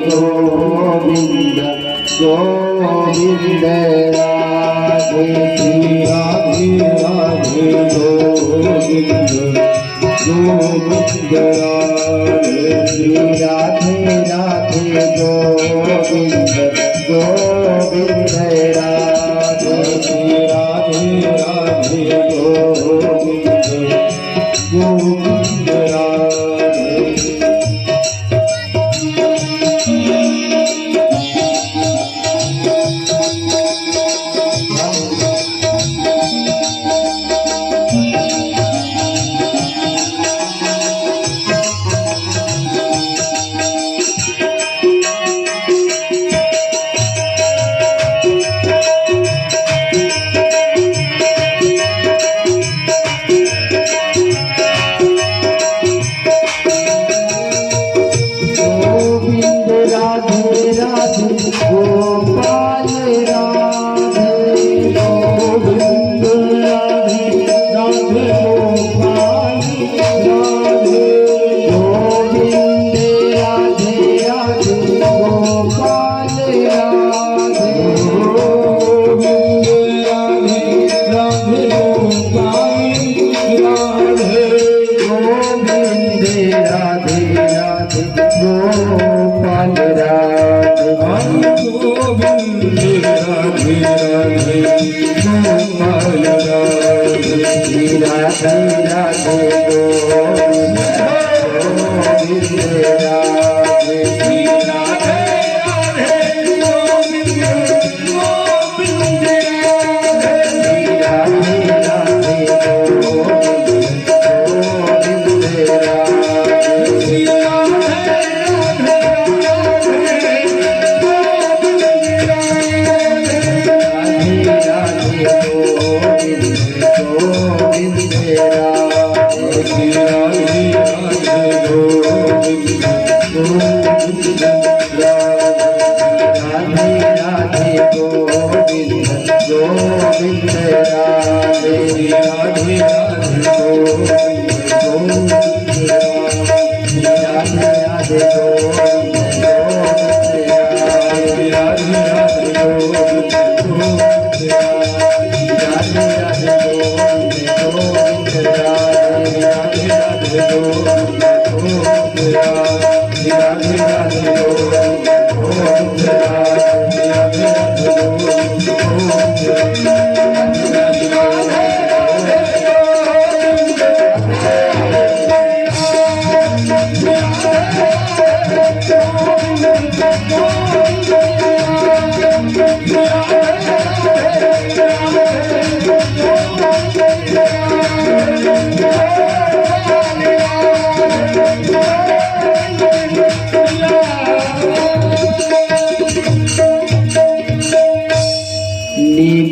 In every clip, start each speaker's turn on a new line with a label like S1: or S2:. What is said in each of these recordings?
S1: गोविंद गोविंद राधे श्री राधे राधे गोविंद गोविंद राधे श्री राधे राधे गोविंद गोविंद राधे श्री राधे राधे गोविंद गोविंद राधे।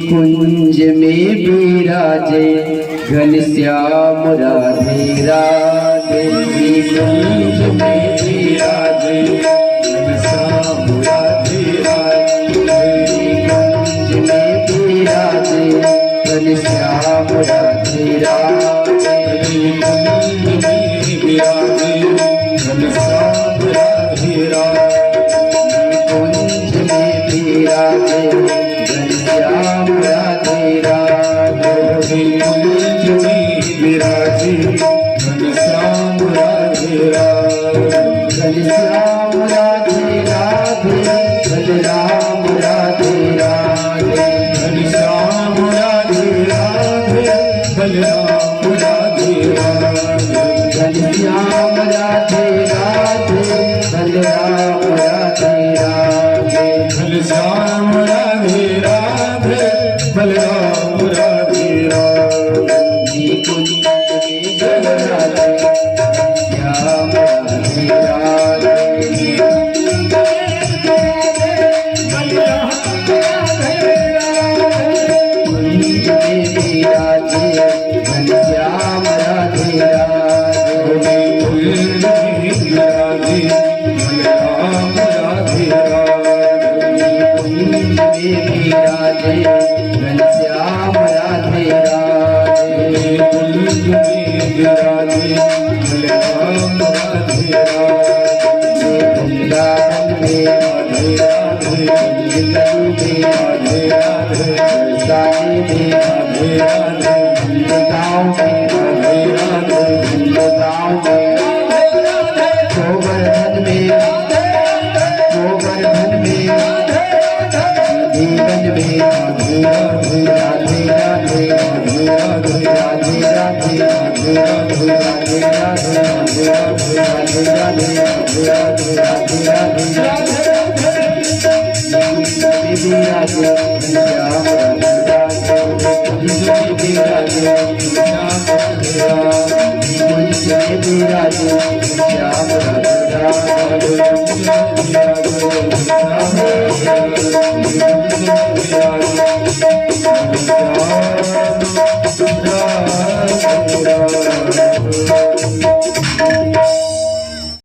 S2: कुंज में विराजे घनश्याम राधे राधे। कुंज में विराजे घनश्याम राधे राधे। कुंज में विराजे घनश्याम राधे राधे। कुंज में विराजे घनश्याम राधे राधे। कुंज में विराजे घनश्याम राधे राधे। कुंज में विराजे घनश्याम राधे राधे। घनश्याम राधे राधे बलराम राधे राधे। घनश्याम राधे राधे बलराम राधे राधे। घनश्याम राधे राधे बलराम राधे राधे। घनश्याम राधे राधे बलराम राधे राधे। कुंज में विराजे श्याम राधे राधे। कुंज में विराजे घनश्याम राधे राधे। कुंज में विराजे गोवर्धन में जीवन में राधे राधे राधे राधे राधे राधे राधे राधे